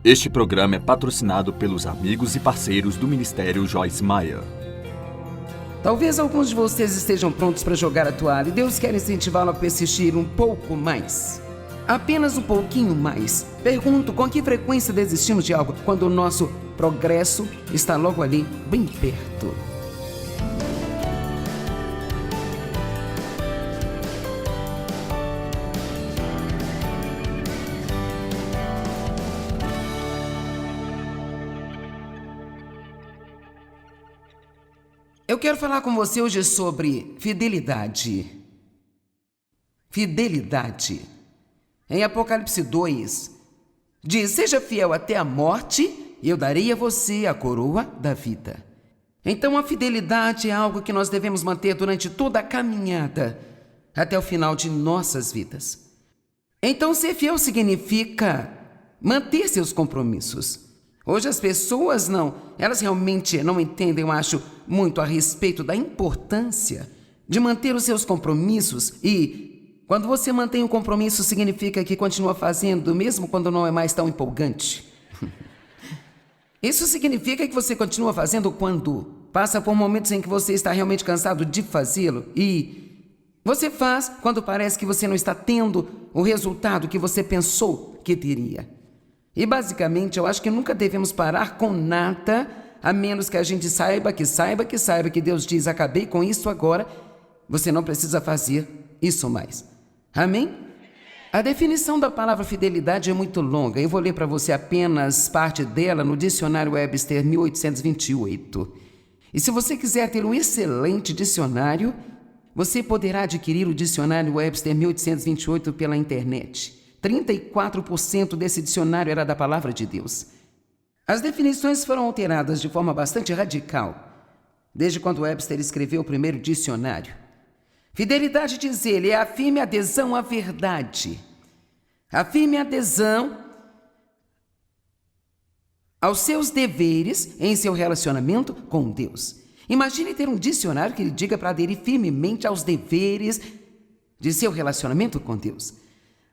Este programa é patrocinado pelos amigos e parceiros do Ministério Joyce Meyer. Talvez alguns de vocês estejam prontos para jogar a toalha e Deus quer incentivá-lo a persistir um pouco mais. Apenas um pouquinho mais. Pergunto, com que frequência desistimos de algo quando o nosso progresso está logo ali, bem perto? Eu quero falar com você hoje sobre fidelidade. Fidelidade. Em Apocalipse 2, diz: seja fiel até a morte, e eu darei a você a coroa da vida. Então a fidelidade é algo que nós devemos manter durante toda a caminhada, até o final de nossas vidas. Então ser fiel significa manter seus compromissos. Hoje as pessoas elas realmente não entendem, eu acho, muito a respeito da importância de manter os seus compromissos. E quando você mantém um compromisso, significa que continua fazendo, mesmo quando não é mais tão empolgante. Isso significa que você continua fazendo quando passa por momentos em que você está realmente cansado de fazê-lo. E você faz quando parece que você não está tendo o resultado que você pensou que teria. E basicamente eu acho que nunca devemos parar com nada, a menos que a gente saiba que Deus diz: acabei com isso agora, você não precisa fazer isso mais. Amém? A definição da palavra fidelidade é muito longa. Eu vou ler para você apenas parte dela no dicionário Webster 1828. E se você quiser ter um excelente dicionário, você poderá adquirir o dicionário Webster 1828 pela internet. 34% desse dicionário era da palavra de Deus. As definições foram alteradas de forma bastante radical desde quando Webster escreveu o primeiro dicionário. Fidelidade, diz ele, é a firme adesão à verdade. A firme adesão aos seus deveres em seu relacionamento com Deus. Imagine ter um dicionário que lhe diga para aderir firmemente aos deveres de seu relacionamento com Deus.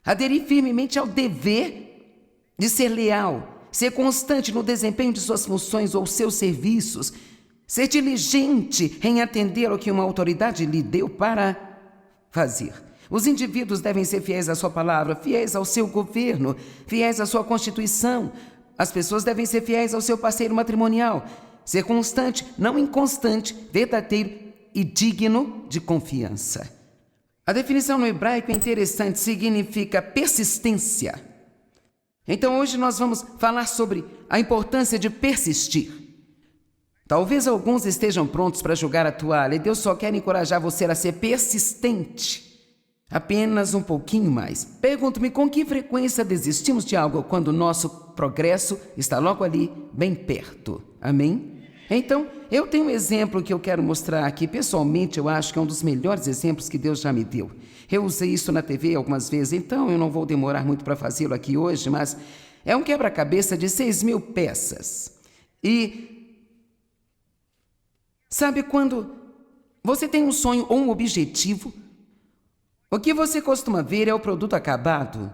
Aderir firmemente ao dever de ser leal, ser constante no desempenho de suas funções ou seus serviços, ser diligente em atender ao que uma autoridade lhe deu para fazer. Os indivíduos devem ser fiéis à sua palavra, fiéis ao seu governo, fiéis à sua constituição. As pessoas devem ser fiéis ao seu parceiro matrimonial, ser constante, não inconstante, verdadeiro e digno de confiança. A definição no hebraico é interessante, significa persistência. Então hoje nós vamos falar sobre a importância de persistir. Talvez alguns estejam prontos para jogar a toalha e Deus só quer encorajar você a ser persistente. Apenas um pouquinho mais. Pergunto-me, com que frequência desistimos de algo quando o nosso progresso está logo ali, bem perto? Amém? Então, eu tenho um exemplo que eu quero mostrar aqui. Pessoalmente, eu acho que é um dos melhores exemplos que Deus já me deu. Eu usei isso na TV algumas vezes, então eu não vou demorar muito para fazê-lo aqui hoje, mas é um quebra-cabeça de 6.000 peças. E sabe quando você tem um sonho ou um objetivo, o que você costuma ver é o produto acabado.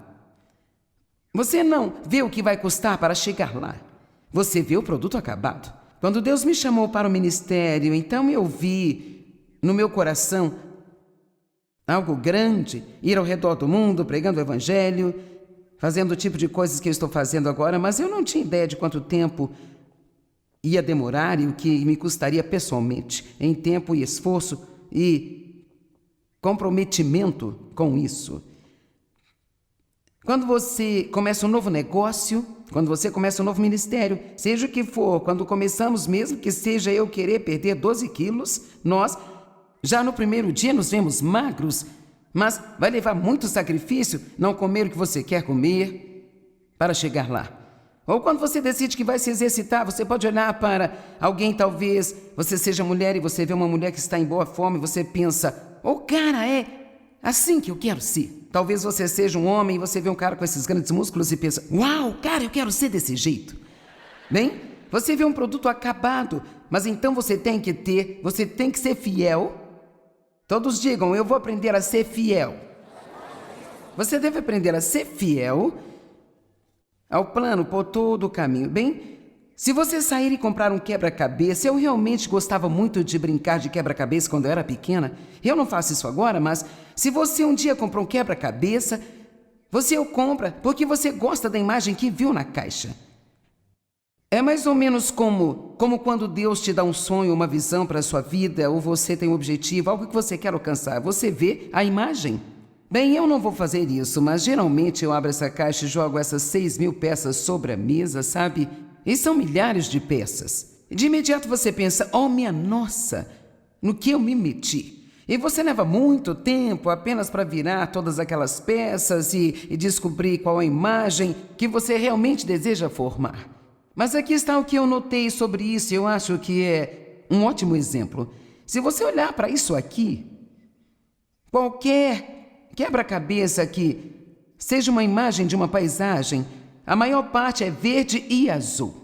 Você não vê o que vai custar para chegar lá. Você vê o produto acabado. Quando Deus me chamou para o ministério, então eu vi no meu coração algo grande, ir ao redor do mundo pregando o evangelho, fazendo o tipo de coisas que eu estou fazendo agora, mas eu não tinha ideia de quanto tempo ia demorar e o que me custaria pessoalmente, em tempo e esforço e comprometimento com isso. Quando você começa um novo negócio, quando você começa um novo ministério, seja o que for, quando começamos, mesmo que seja eu querer perder 12 quilos, nós já no primeiro dia nos vemos magros, mas vai levar muito sacrifício não comer o que você quer comer para chegar lá. Ou quando você decide que vai se exercitar, você pode olhar para alguém, talvez você seja mulher e você vê uma mulher que está em boa forma e você pensa: "Oh, cara, é assim que eu quero ser." Talvez você seja um homem e você vê um cara com esses grandes músculos e pensa: "Uau, cara, eu quero ser desse jeito." Bem, você vê um produto acabado, mas então você tem que ser fiel. Todos digam: "Eu vou aprender a ser fiel." Você deve aprender a ser fiel ao plano por todo o caminho. Bem, se você sair e comprar um quebra-cabeça, eu realmente gostava muito de brincar de quebra-cabeça quando eu era pequena. Eu não faço isso agora, mas se você um dia comprou um quebra-cabeça, você o compra porque você gosta da imagem que viu na caixa. É mais ou menos como quando Deus te dá um sonho, uma visão para a sua vida, ou você tem um objetivo, algo que você quer alcançar. Você vê a imagem. Bem, eu não vou fazer isso, mas geralmente eu abro essa caixa e jogo essas 6.000 peças sobre a mesa, sabe? E são milhares de peças. De imediato você pensa, oh minha nossa, no que eu me meti? E você leva muito tempo apenas para virar todas aquelas peças e descobrir qual a imagem que você realmente deseja formar. Mas aqui está o que eu notei sobre isso, eu acho que é um ótimo exemplo. Se você olhar para isso aqui, qualquer quebra-cabeça que seja uma imagem de uma paisagem, a maior parte é verde e azul.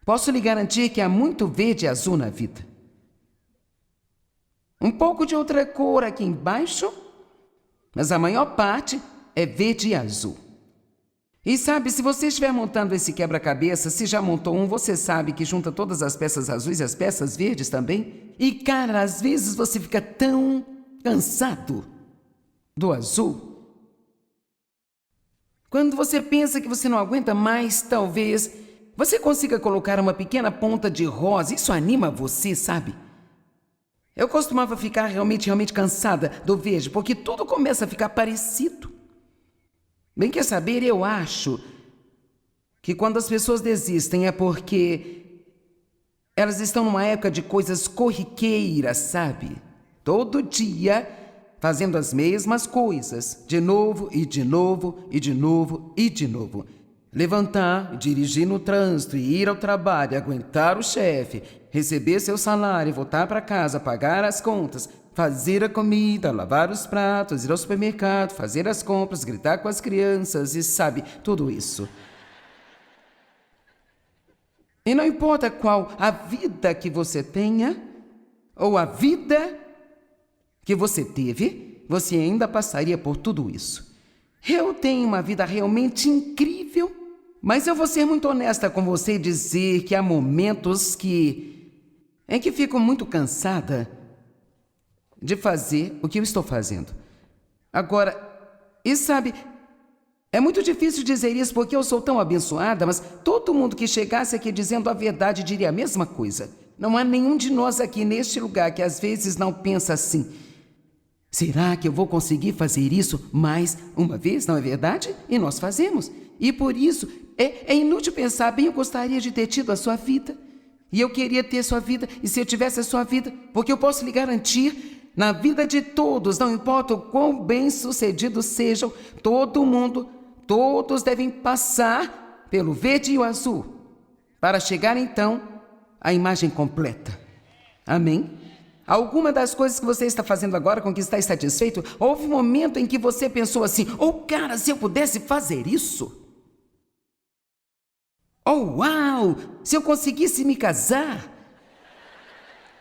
Posso lhe garantir que há muito verde e azul na vida. Um pouco de outra cor aqui embaixo, mas a maior parte é verde e azul. E sabe, se você estiver montando esse quebra-cabeça, se já montou um, você sabe que junta todas as peças azuis e as peças verdes também. E cara, às vezes você fica tão cansado do azul. Quando você pensa que você não aguenta mais, talvez você consiga colocar uma pequena ponta de rosa. Isso anima você, sabe? Eu costumava ficar realmente cansada do verde, porque tudo começa a ficar parecido. Bem, quer saber, eu acho que quando as pessoas desistem é porque elas estão numa época de coisas corriqueiras, sabe? Todo dia fazendo as mesmas coisas, de novo e de novo e de novo e de novo. Levantar, dirigir no trânsito, ir ao trabalho, aguentar o chefe, receber seu salário, voltar para casa, pagar as contas, fazer a comida, lavar os pratos, ir ao supermercado, fazer as compras, gritar com as crianças e sabe, tudo isso. E não importa qual a vida que você tenha, ou a vida que você teve, você ainda passaria por tudo isso. Eu tenho uma vida realmente incrível, mas eu vou ser muito honesta com você e dizer que há momentos em que fico muito cansada de fazer o que eu estou fazendo. Agora, e sabe, é muito difícil dizer isso porque eu sou tão abençoada, mas todo mundo que chegasse aqui dizendo a verdade diria a mesma coisa. Não há nenhum de nós aqui neste lugar que às vezes não pensa assim: será que eu vou conseguir fazer isso mais uma vez, não é verdade? E nós fazemos. E por isso, é inútil pensar, bem, eu gostaria de ter tido a sua vida. E eu queria ter sua vida, e se eu tivesse a sua vida, porque eu posso lhe garantir, na vida de todos, não importa o quão bem-sucedidos sejam, todos devem passar pelo verde e o azul, para chegar então à imagem completa. Amém? Alguma das coisas que você está fazendo agora com que está insatisfeito, houve um momento em que você pensou assim: oh, cara, se eu pudesse fazer isso. Oh, uau, se eu conseguisse me casar.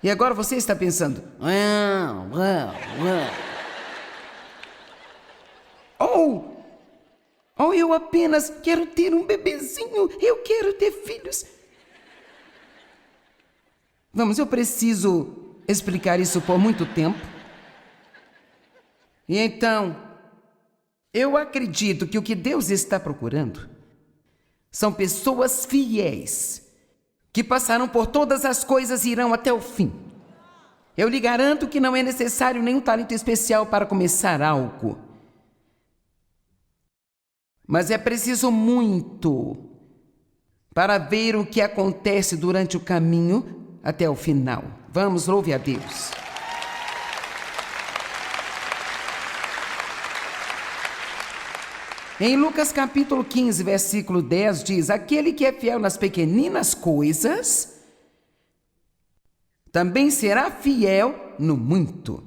E agora você está pensando: oh, eu apenas quero ter um bebezinho, eu quero ter filhos. Vamos, eu preciso explicar isso por muito tempo. E então, eu acredito que o que Deus está procurando são pessoas fiéis, que passaram por todas as coisas e irão até o fim. Eu lhe garanto que não é necessário nenhum talento especial para começar algo. Mas é preciso muito para ver o que acontece durante o caminho até o final. Vamos, louve a Deus. Em Lucas capítulo 15, versículo 10, diz: aquele que é fiel nas pequeninas coisas, também será fiel no muito.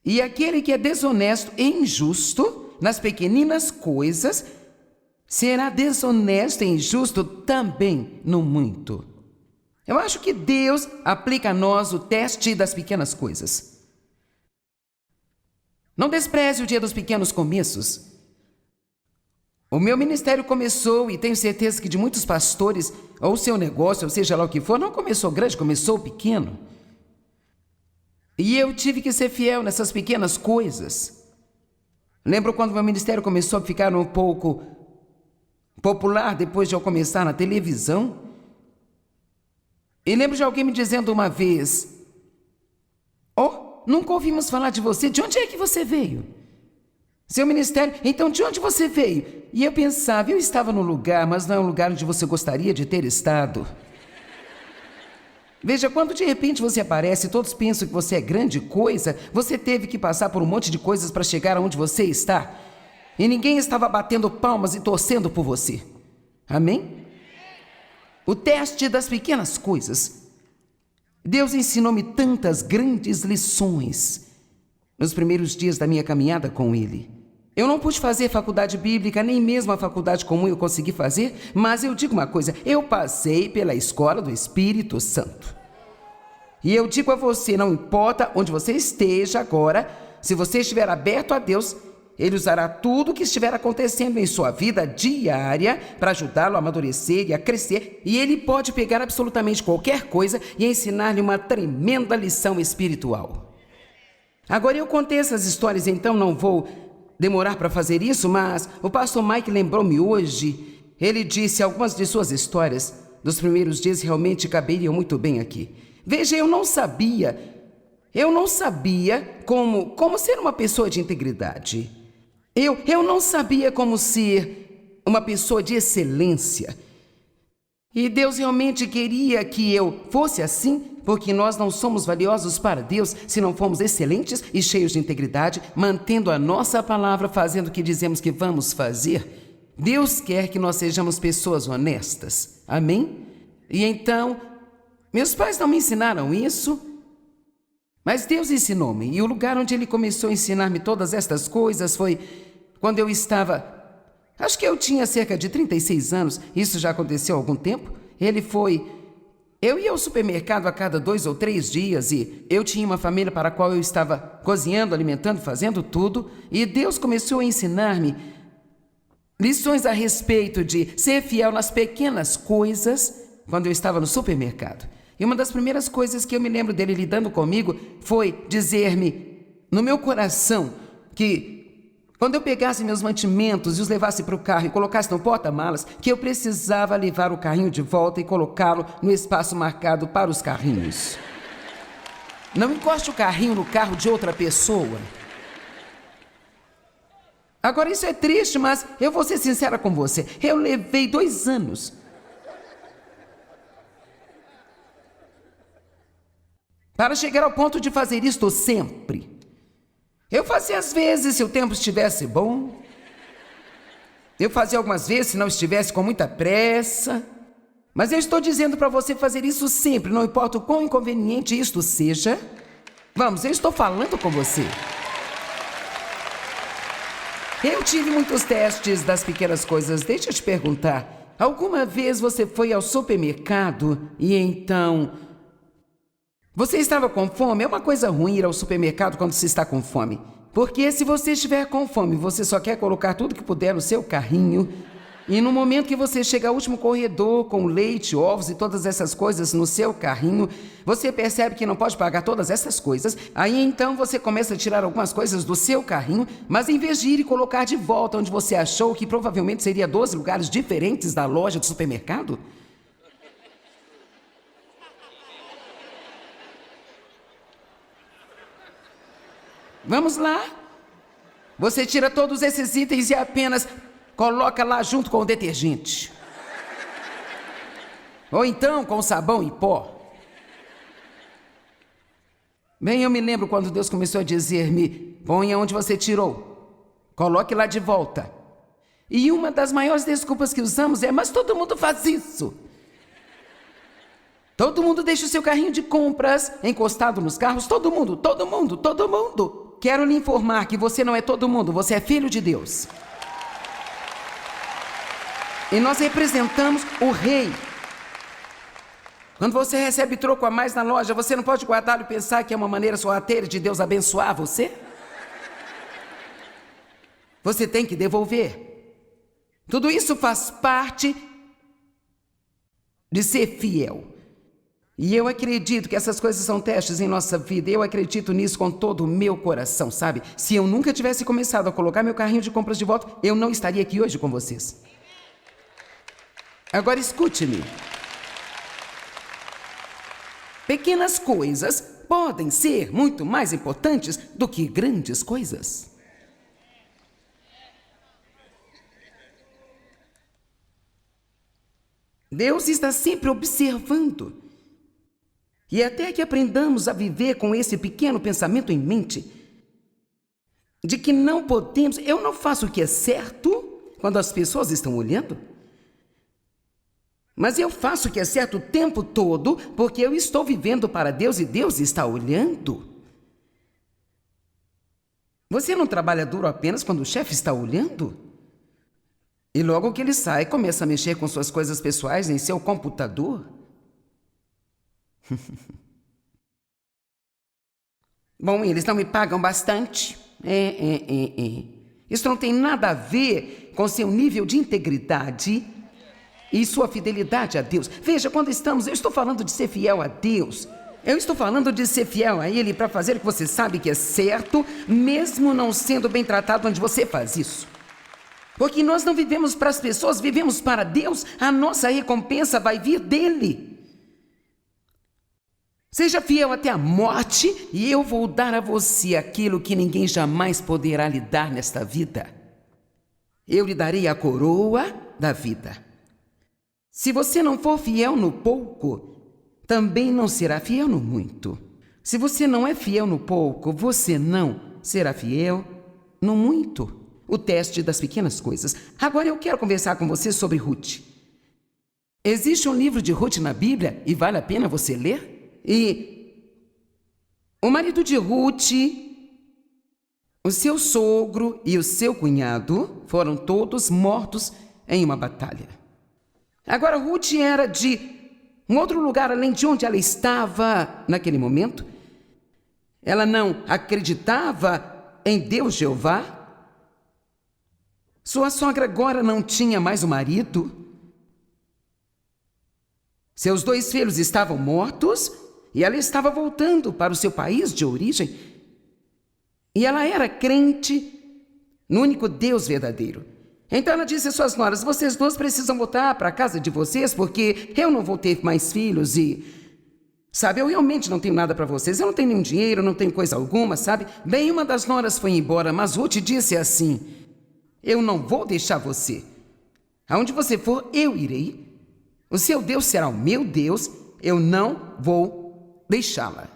E aquele que é desonesto e injusto nas pequeninas coisas, será desonesto e injusto também no muito. Eu acho que Deus aplica a nós o teste das pequenas coisas. Não despreze o dia dos pequenos começos. O meu ministério começou, e tenho certeza que de muitos pastores, ou seu negócio, ou seja lá o que for, não começou grande, começou pequeno. E eu tive que ser fiel nessas pequenas coisas. Lembro quando meu ministério começou a ficar um pouco popular depois de eu começar na televisão. E lembro de alguém me dizendo uma vez: "Oh, nunca ouvimos falar de você, de onde é que você veio? Seu ministério, então de onde você veio?" E eu pensava, eu estava no lugar, mas não é um lugar onde você gostaria de ter estado. Veja, quando de repente você aparece e todos pensam que você é grande coisa, você teve que passar por um monte de coisas para chegar aonde você está. E ninguém estava batendo palmas e torcendo por você. Amém? O teste das pequenas coisas. Deus ensinou-me tantas grandes lições nos primeiros dias da minha caminhada com Ele. Eu não pude fazer faculdade bíblica, nem mesmo a faculdade comum eu consegui fazer, mas eu digo uma coisa, eu passei pela escola do Espírito Santo. E eu digo a você, não importa onde você esteja agora, se você estiver aberto a Deus, Ele usará tudo o que estiver acontecendo em sua vida diária para ajudá-lo a amadurecer e a crescer, e Ele pode pegar absolutamente qualquer coisa e ensinar-lhe uma tremenda lição espiritual. Agora eu contei essas histórias, então não vou demorar para fazer isso, mas o pastor Mike lembrou-me hoje. Ele disse algumas de suas histórias dos primeiros dias realmente caberiam muito bem aqui. Veja, eu não sabia como ser uma pessoa de integridade. Eu não sabia como ser uma pessoa de excelência. E Deus realmente queria que eu fosse assim, porque nós não somos valiosos para Deus se não formos excelentes e cheios de integridade, mantendo a nossa palavra, fazendo o que dizemos que vamos fazer. Deus quer que nós sejamos pessoas honestas. Amém? E então, meus pais não me ensinaram isso, mas Deus ensinou-me. E o lugar onde Ele começou a ensinar-me todas estas coisas foi quando eu estava... Acho que eu tinha cerca de 36 anos, isso já aconteceu há algum tempo. Eu ia ao supermercado a cada 2 ou 3 dias e eu tinha uma família para a qual eu estava cozinhando, alimentando, fazendo tudo. E Deus começou a ensinar-me lições a respeito de ser fiel nas pequenas coisas quando eu estava no supermercado. E uma das primeiras coisas que eu me lembro dele lidando comigo foi dizer-me no meu coração que quando eu pegasse meus mantimentos e os levasse para o carro e colocasse no porta-malas, que eu precisava levar o carrinho de volta e colocá-lo no espaço marcado para os carrinhos. Não encoste o carrinho no carro de outra pessoa. Agora, isso é triste, mas eu vou ser sincera com você. Eu levei 2 anos para chegar ao ponto de fazer isto sempre. Eu fazia às vezes se o tempo estivesse bom. Eu fazia algumas vezes se não estivesse com muita pressa. Mas eu estou dizendo para você fazer isso sempre, não importa o quão inconveniente isto seja. Vamos, eu estou falando com você. Eu tive muitos testes das pequenas coisas. Deixa eu te perguntar. Alguma vez você foi ao supermercado e então... Você estava com fome? É uma coisa ruim ir ao supermercado quando se está com fome. Porque se você estiver com fome, você só quer colocar tudo que puder no seu carrinho. E no momento que você chega ao último corredor com leite, ovos e todas essas coisas no seu carrinho, você percebe que não pode pagar todas essas coisas. Aí então você começa a tirar algumas coisas do seu carrinho, mas em vez de ir e colocar de volta onde você achou que provavelmente seria 12 lugares diferentes da loja do supermercado... Vamos lá. Você tira todos esses itens e apenas coloca lá junto com o detergente. Ou então com sabão em pó. Bem, eu me lembro quando Deus começou a dizer-me: ponha onde você tirou, coloque lá de volta. E uma das maiores desculpas que usamos é: mas todo mundo faz isso. Todo mundo deixa o seu carrinho de compras encostado nos carros. Todo mundo. Quero lhe informar que você não é todo mundo, você é filho de Deus. E nós representamos o Rei. Quando você recebe troco a mais na loja, você não pode guardá-lo e pensar que é uma maneira sorrateira de Deus abençoar você? Você tem que devolver. Tudo isso faz parte de ser fiel. E eu acredito que essas coisas são testes em nossa vida. Eu acredito nisso com todo o meu coração, sabe? Se eu nunca tivesse começado a colocar meu carrinho de compras de volta, eu não estaria aqui hoje com vocês. Agora escute-me. Pequenas coisas podem ser muito mais importantes do que grandes coisas. Deus está sempre observando. E até que aprendamos a viver com esse pequeno pensamento em mente, de que não podemos, eu não faço o que é certo quando as pessoas estão olhando, mas eu faço o que é certo o tempo todo, porque eu estou vivendo para Deus e Deus está olhando. Você não trabalha duro apenas quando o chefe está olhando? E logo que ele sai, começa a mexer com suas coisas pessoais em seu computador? Bom, eles não me pagam bastante. Isso não tem nada a ver com seu nível de integridade e sua fidelidade a Deus. Veja, eu estou falando de ser fiel a Deus. Eu estou falando de ser fiel a Ele para fazer o que você sabe que é certo, mesmo não sendo bem tratado onde você faz isso. Porque nós não vivemos para as pessoas, vivemos para Deus. A nossa recompensa vai vir dEle. Seja fiel até a morte e eu vou dar a você aquilo que ninguém jamais poderá lhe dar nesta vida. Eu lhe darei a coroa da vida. Se você não for fiel no pouco, também não será fiel no muito. Se você não é fiel no pouco, você não será fiel no muito. O teste das pequenas coisas. Agora eu quero conversar com você sobre Ruth. Existe um livro de Ruth na Bíblia e vale a pena você ler? E o marido de Ruth, o seu sogro e o seu cunhado foram todos mortos em uma batalha. Agora, Ruth era de um outro lugar além de onde ela estava naquele momento. Ela não acreditava em Deus Jeová. Sua sogra agora não tinha mais o marido. Seus 2 filhos estavam mortos. E ela estava voltando para o seu país de origem. E ela era crente no único Deus verdadeiro. Então ela disse às suas noras: vocês 2 precisam voltar para a casa de vocês, porque eu não vou ter mais filhos e... Sabe, eu realmente não tenho nada para vocês. Eu não tenho nenhum dinheiro, não tenho coisa alguma, sabe? Bem, uma das noras foi embora, mas Ruth disse assim: eu não vou deixar você. Aonde você for, eu irei. O seu Deus será o meu Deus. Eu não vou deixá-la.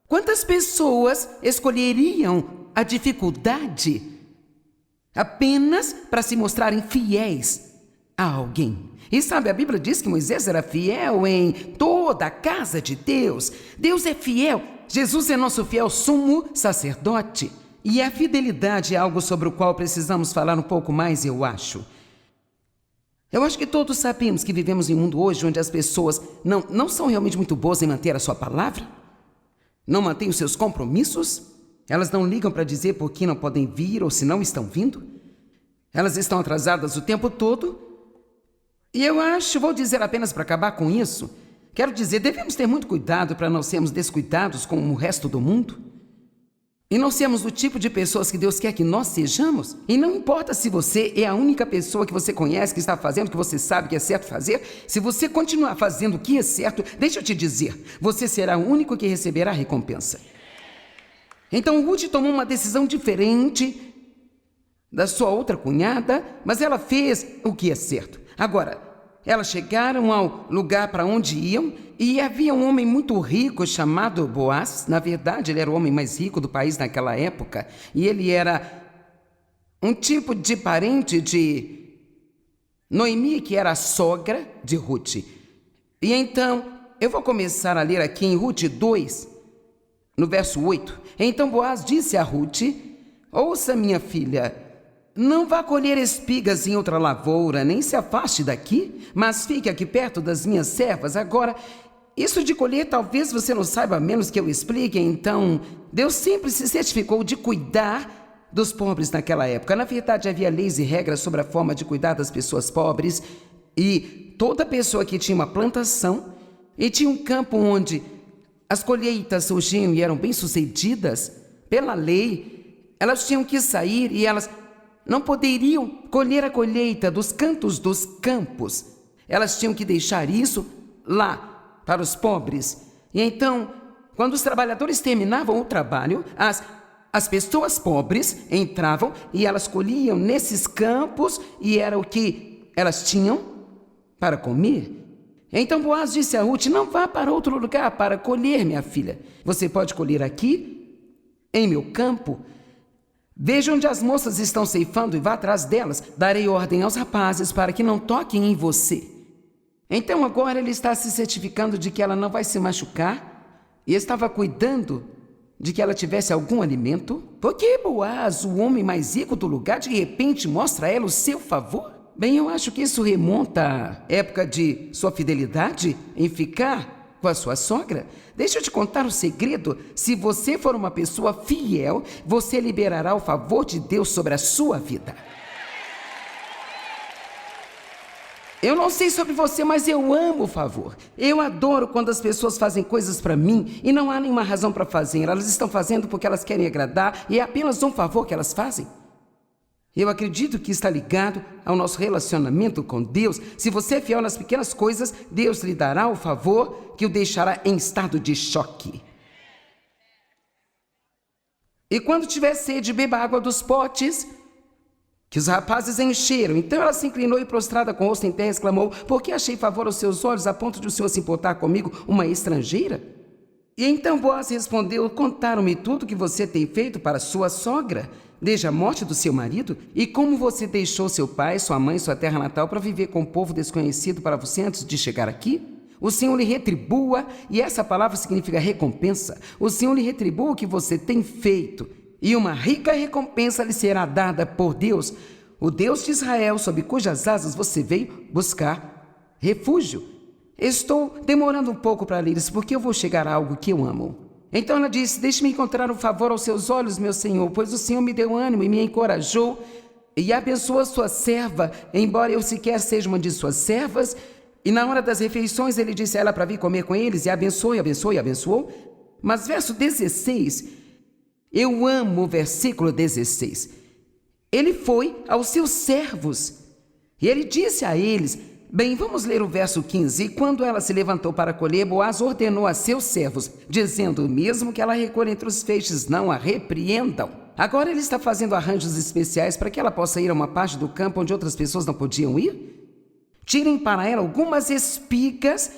Quantas pessoas escolheriam a dificuldade apenas para se mostrarem fiéis a alguém? E sabe, a Bíblia diz que Moisés era fiel em toda a casa de Deus. Deus é fiel. Jesus é nosso fiel sumo sacerdote. E a fidelidade é algo sobre o qual precisamos falar um pouco mais, eu acho. Eu acho que todos sabemos que vivemos em um mundo hoje onde as pessoas não são realmente muito boas em manter a sua palavra, não mantêm os seus compromissos, elas não ligam para dizer por que não podem vir ou se não estão vindo, elas estão atrasadas o tempo todo, e eu acho, vou dizer apenas para acabar com isso, quero dizer, devemos ter muito cuidado para não sermos descuidados com o resto do mundo. E não sermos o tipo de pessoas que Deus quer que nós sejamos. E não importa se você é a única pessoa que você conhece que está fazendo o que você sabe que é certo fazer. Se você continuar fazendo o que é certo, deixa eu te dizer, você será o único que receberá a recompensa. Então Ruth tomou uma decisão diferente da sua outra cunhada, mas ela fez o que é certo. Agora, elas chegaram ao lugar para onde iam e havia um homem muito rico chamado Boaz. Na verdade, ele era o homem mais rico do país naquela época. E ele era um tipo de parente de Noemi, que era a sogra de Ruth. E então, eu vou começar a ler aqui em Ruth 2, no verso 8. Então Boaz disse a Ruth: ouça, minha filha, não vá colher espigas em outra lavoura, nem se afaste daqui, mas fique aqui perto das minhas servas. Agora, isso de colher talvez você não saiba, a menos que eu explique. Então, Deus sempre se certificou de cuidar dos pobres naquela época. Na verdade, havia leis e regras sobre a forma de cuidar das pessoas pobres, e toda pessoa que tinha uma plantação e tinha um campo onde as colheitas surgiam e eram bem-sucedidas, pela lei, elas tinham que sair e elas não poderiam colher a colheita dos cantos dos campos. Elas tinham que deixar isso lá, para os pobres. E então, quando os trabalhadores terminavam o trabalho, as pessoas pobres entravam e elas colhiam nesses campos e era o que elas tinham para comer. Então Boaz disse a Ruth: não vá para outro lugar para colher, minha filha. Você pode colher aqui, em meu campo. Veja onde as moças estão ceifando e vá atrás delas. Darei ordem aos rapazes para que não toquem em você. Então agora ele está se certificando de que ela não vai se machucar e estava cuidando de que ela tivesse algum alimento. Porque Boaz, o homem mais rico do lugar, de repente mostra a ela o seu favor? Bem, eu acho que isso remonta à época de sua fidelidade em ficar com a sua sogra. Deixa eu te contar um segredo. Se você for uma pessoa fiel, você liberará o favor de Deus sobre a sua vida. Eu não sei sobre você, mas eu amo o favor. Eu adoro quando as pessoas fazem coisas para mim e não há nenhuma razão para fazer. Elas estão fazendo porque elas querem agradar e é apenas um favor que elas fazem. Eu acredito que está ligado ao nosso relacionamento com Deus. Se você é fiel nas pequenas coisas, Deus lhe dará o favor que o deixará em estado de choque. E quando tiver sede, beba água dos potes que os rapazes encheram. Então ela se inclinou e, prostrada com o rosto em terra, exclamou: por que achei favor aos seus olhos a ponto de o Senhor se importar comigo, uma estrangeira? E então Boaz respondeu: contaram-me tudo que você tem feito para sua sogra, desde a morte do seu marido, e como você deixou seu pai, sua mãe, sua terra natal para viver com um povo desconhecido para você antes de chegar aqui. O Senhor lhe retribua, e essa palavra significa recompensa. O Senhor lhe retribua o que você tem feito, e uma rica recompensa lhe será dada por Deus, o Deus de Israel, sob cujas asas você veio buscar refúgio. Estou demorando um pouco para ler isso, porque eu vou chegar a algo que eu amo. Então ela disse: deixe-me encontrar um favor aos seus olhos, meu Senhor, pois o Senhor me deu ânimo e me encorajou e abençoou a sua serva, embora eu sequer seja uma de suas servas. E na hora das refeições ele disse a ela para vir comer com eles, e abençoou, e abençoou, e abençoou. Mas verso 16, eu amo o versículo 16. Ele foi aos seus servos e ele disse a eles: bem, vamos ler o verso 15. E quando ela se levantou para colher, Boaz ordenou a seus servos, dizendo: mesmo que ela recolha entre os feixes, não a repreendam. Agora ele está fazendo arranjos especiais para que ela possa ir a uma parte do campo onde outras pessoas não podiam ir. Tirem para ela algumas espigas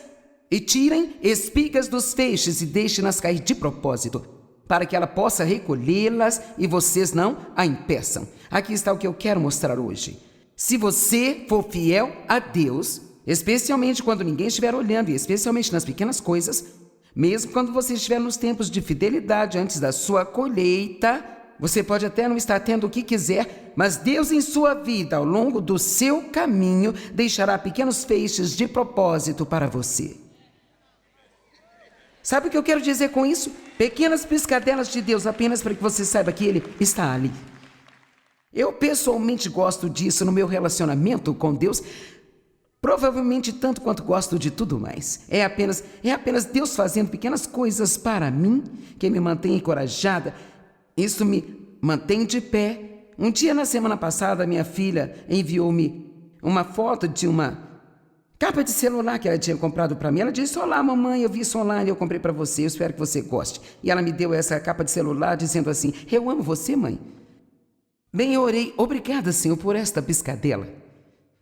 e tirem espigas dos feixes e deixem-nas cair de propósito, para que ela possa recolhê-las e vocês não a impeçam. Aqui está o que eu quero mostrar hoje. Se você for fiel a Deus, especialmente quando ninguém estiver olhando e especialmente nas pequenas coisas, mesmo quando você estiver nos tempos de fidelidade antes da sua colheita, você pode até não estar tendo o que quiser, mas Deus em sua vida, ao longo do seu caminho, deixará pequenos feixes de propósito para você. Sabe o que eu quero dizer com isso? Pequenas piscadelas de Deus, apenas para que você saiba que Ele está ali. Eu pessoalmente gosto disso no meu relacionamento com Deus, provavelmente tanto quanto gosto de tudo mais. É apenas Deus fazendo pequenas coisas para mim, que me mantém encorajada. Isso me mantém de pé. Um dia na semana passada, minha filha enviou-me uma foto de uma capa de celular que ela tinha comprado para mim. Ela disse: olá mamãe, eu vi isso online, eu comprei para você, eu espero que você goste. E ela me deu essa capa de celular dizendo assim: eu amo você, mãe. Bem, eu orei: obrigada, Senhor, por esta piscadela.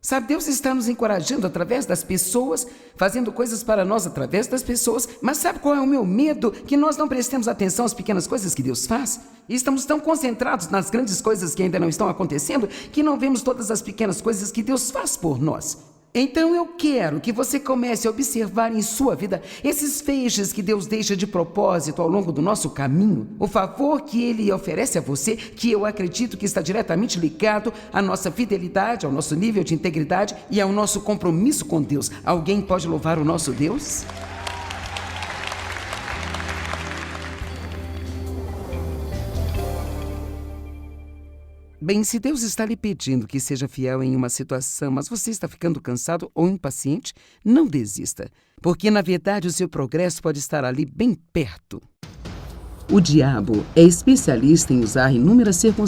Sabe, Deus está nos encorajando através das pessoas, fazendo coisas para nós através das pessoas. Mas sabe qual é o meu medo? Que nós não prestemos atenção às pequenas coisas que Deus faz. E estamos tão concentrados nas grandes coisas que ainda não estão acontecendo, que não vemos todas as pequenas coisas que Deus faz por nós. Então eu quero que você comece a observar em sua vida esses feixes que Deus deixa de propósito ao longo do nosso caminho. O favor que Ele oferece a você, que eu acredito que está diretamente ligado à nossa fidelidade, ao nosso nível de integridade e ao nosso compromisso com Deus. Alguém pode louvar o nosso Deus? Bem, se Deus está lhe pedindo que seja fiel em uma situação, mas você está ficando cansado ou impaciente, não desista, porque na verdade o seu progresso pode estar ali bem perto. O diabo é especialista em usar inúmeras circunstâncias